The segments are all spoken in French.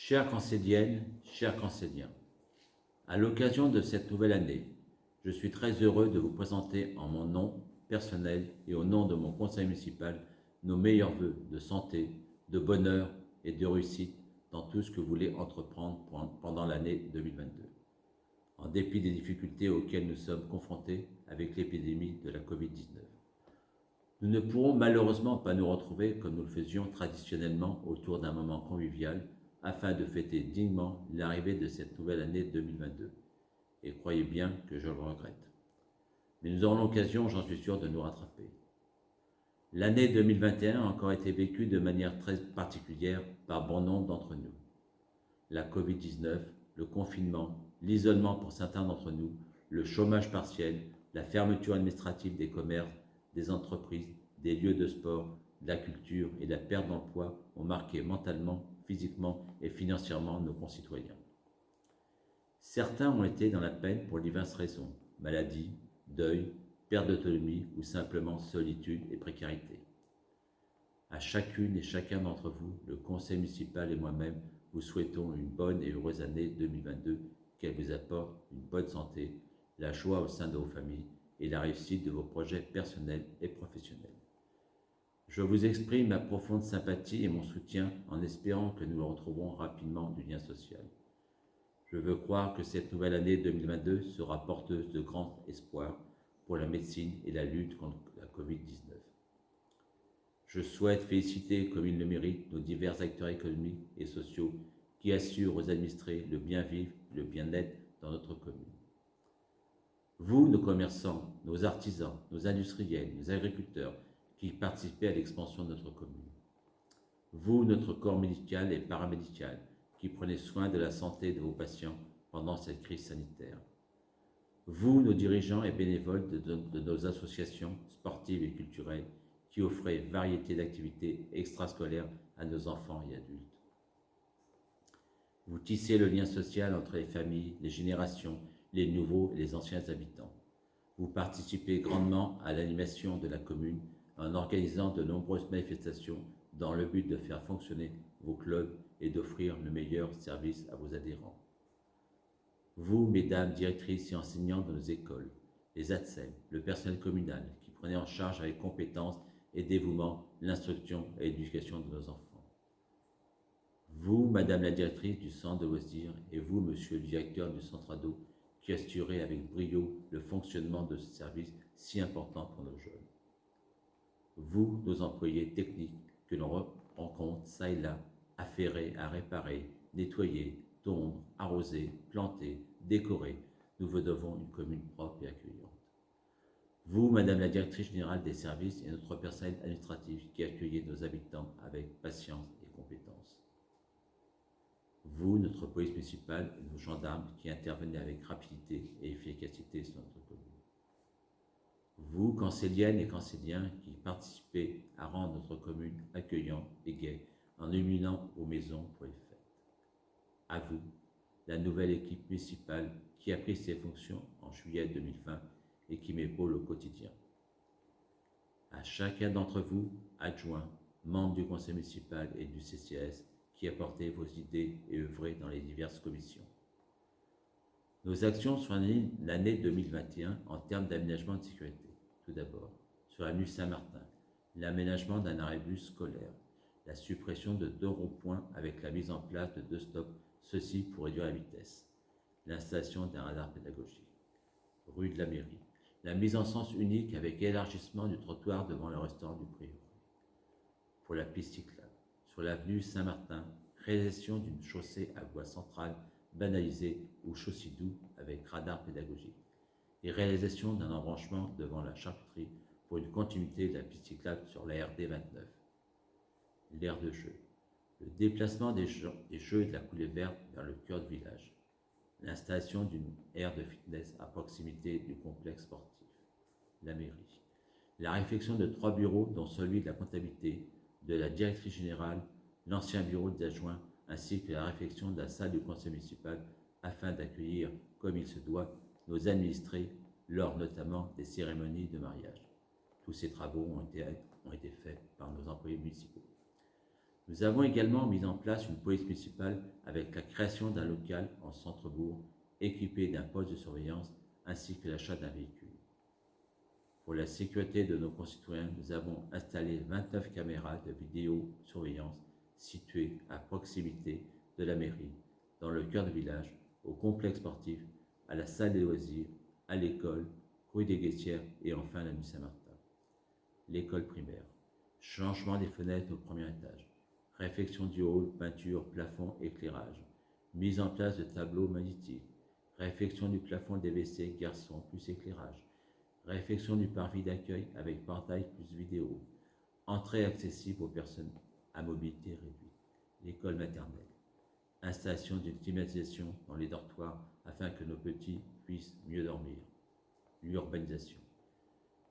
Chères cancéliennes, chers cancéliens, à l'occasion de cette nouvelle année, je suis très heureux de vous présenter en mon nom personnel et au nom de mon conseil municipal nos meilleurs vœux de santé, de bonheur et de réussite dans tout ce que vous voulez entreprendre pendant l'année 2022, en dépit des difficultés auxquelles nous sommes confrontés avec l'épidémie de la Covid-19. Nous ne pourrons malheureusement pas nous retrouver comme nous le faisions traditionnellement autour d'un moment convivial afin de fêter dignement l'arrivée de cette nouvelle année 2022. Et croyez bien que je le regrette. Mais nous aurons l'occasion, j'en suis sûr, de nous rattraper. L'année 2021 a encore été vécue de manière très particulière par bon nombre d'entre nous. La Covid-19, le confinement, l'isolement pour certains d'entre nous, le chômage partiel, la fermeture administrative des commerces, des entreprises, des lieux de sport, de la culture et la perte d'emploi ont marqué mentalement, physiquement et financièrement nos concitoyens. Certains ont été dans la peine pour diverses raisons, maladie, deuil, perte d'autonomie ou simplement solitude et précarité. À chacune et chacun d'entre vous, le conseil municipal et moi-même vous souhaitons une bonne et heureuse année 2022, qu'elle vous apporte une bonne santé, la joie au sein de vos familles et la réussite de vos projets personnels et professionnels. Je vous exprime ma profonde sympathie et mon soutien en espérant que nous retrouverons rapidement du lien social. Je veux croire que cette nouvelle année 2022 sera porteuse de grands espoirs pour la médecine et la lutte contre la Covid-19. Je souhaite féliciter, comme ils le méritent, nos divers acteurs économiques et sociaux qui assurent aux administrés le bien-vivre et le bien-être dans notre commune. Vous, nos commerçants, nos artisans, nos industriels, nos agriculteurs qui participez à l'expansion de notre commune. Vous, notre corps médical et paramédical, qui prenez soin de la santé de vos patients pendant cette crise sanitaire. Vous, nos dirigeants et bénévoles de nos associations sportives et culturelles qui offraient variété d'activités extrascolaires à nos enfants et adultes. Vous tissez le lien social entre les familles, les générations, les nouveaux et les anciens habitants. Vous participez grandement à l'animation de la commune en organisant de nombreuses manifestations dans le but de faire fonctionner vos clubs et d'offrir le meilleur service à vos adhérents. Vous, mesdames directrices et enseignantes de nos écoles, les ATSEM, le personnel communal qui prenait en charge avec compétence et dévouement l'instruction et l'éducation de nos enfants. Vous, madame la directrice du centre de loisirs, et vous, monsieur le directeur du centre ado, qui assurez avec brio le fonctionnement de ce service si important pour nos jeunes. Vous, nos employés techniques, que l'on rencontre ça et là, affairés à réparer, nettoyer, tondre, arroser, planter, décorer, nous vous devons une commune propre et accueillante. Vous, madame la directrice générale des services et notre personnel administratif qui accueillez nos habitants avec patience et compétence. Vous, notre police municipale et nos gendarmes qui intervenaient avec rapidité et efficacité sur notre commune. Vous, cancéliennes et cancéliens qui participez à rendre notre commune accueillante et gaie en illuminant vos maisons pour les fêtes. À vous, la nouvelle équipe municipale qui a pris ses fonctions en juillet 2020 et qui m'épaule au quotidien. À chacun d'entre vous, adjoints, membres du conseil municipal et du CCAS, qui apportez vos idées et œuvrez dans les diverses commissions. Nos actions sur l'année 2021 en termes d'aménagement de sécurité. Tout d'abord, sur l'avenue Saint-Martin, l'aménagement d'un arrêt-bus scolaire, la suppression de 2 ronds-points avec la mise en place de 2 stops, ceci pour réduire la vitesse, l'installation d'un radar pédagogique. Rue de la Mairie, la mise en sens unique avec élargissement du trottoir devant le restaurant du Prieuré. Pour la piste cyclable, sur l'avenue Saint-Martin, réalisation d'une chaussée à voie centrale banalisée ou chaussée doux avec radar pédagogique et réalisation d'un embranchement devant la charcuterie pour une continuité de la piste cyclable sur la RD 29. L'aire de jeu, le déplacement des jeux et de la coulée verte vers le cœur du village, l'installation d'une aire de fitness à proximité du complexe sportif, la mairie, la réfection de 3 bureaux dont celui de la comptabilité, de la directrice générale, l'ancien bureau des adjoints, ainsi que la réfection de la salle du conseil municipal afin d'accueillir, comme il se doit, nos administrés lors notamment des cérémonies de mariage. Tous ces travaux ont été faits par nos employés municipaux. Nous avons également mis en place une police municipale avec la création d'un local en centre-bourg équipé d'un poste de surveillance ainsi que l'achat d'un véhicule. Pour la sécurité de nos concitoyens, nous avons installé 29 caméras de vidéosurveillance situées à proximité de la mairie, dans le cœur du village, au complexe sportif, à la salle des loisirs, à l'école, rue des Guettières et enfin la rue Saint-Martin. L'école primaire. Changement des fenêtres au premier étage. Réfection du hall, peinture, plafond, éclairage. Mise en place de tableaux magnétiques. Réfection du plafond des WC garçons plus éclairage. Réfection du parvis d'accueil avec portail plus vidéo. Entrée accessible aux personnes à mobilité réduite. L'école maternelle. Installation d'une climatisation dans les dortoirs afin que nos petits puissent mieux dormir. L'urbanisation.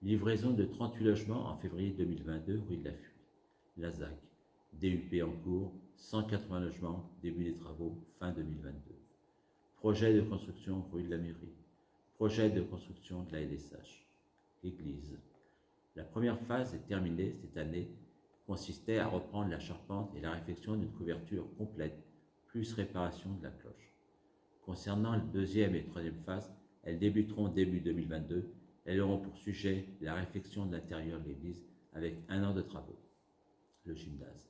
Livraison de 38 logements en février 2022 rue de la Fuie. La ZAC. DUP en cours, 180 logements, début des travaux, fin 2022. Projet de construction rue de la Mairie. Projet de construction de la LSH. Église. La première phase est terminée cette année, consistait à reprendre la charpente et la réfection d'une couverture complète, plus réparation de la cloche. Concernant la deuxième et troisième phase, elles débuteront début 2022. Elles auront pour sujet la réfection de l'intérieur de l'église avec 1 an de travaux. Le gymnase.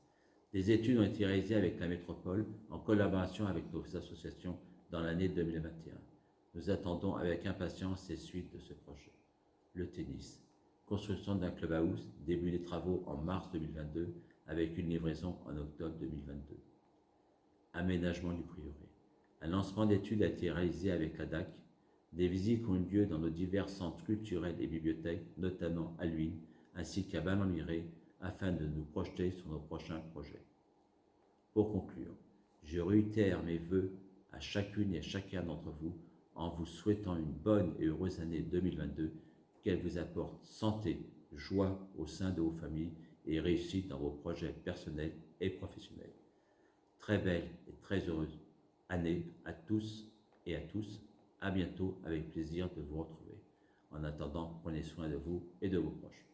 Des études ont été réalisées avec la métropole en collaboration avec nos associations dans l'année 2021. Nous attendons avec impatience les suites de ce projet. Le tennis. Construction d'un clubhouse, début des travaux en mars 2022 avec une livraison en octobre 2022. Aménagement du prieuré. Un lancement d'études a été réalisé avec la DAC. Des visites ont eu lieu dans nos divers centres culturels et bibliothèques, notamment à Luynes, ainsi qu'à Ballon-Miré, afin de nous projeter sur nos prochains projets. Pour conclure, je réitère mes vœux à chacune et à chacun d'entre vous en vous souhaitant une bonne et heureuse année 2022, qu'elle vous apporte santé, joie au sein de vos familles et réussite dans vos projets personnels et professionnels. Très belle et très heureuse année à tous et à tous. À bientôt, avec plaisir de vous retrouver. En attendant, prenez soin de vous et de vos proches.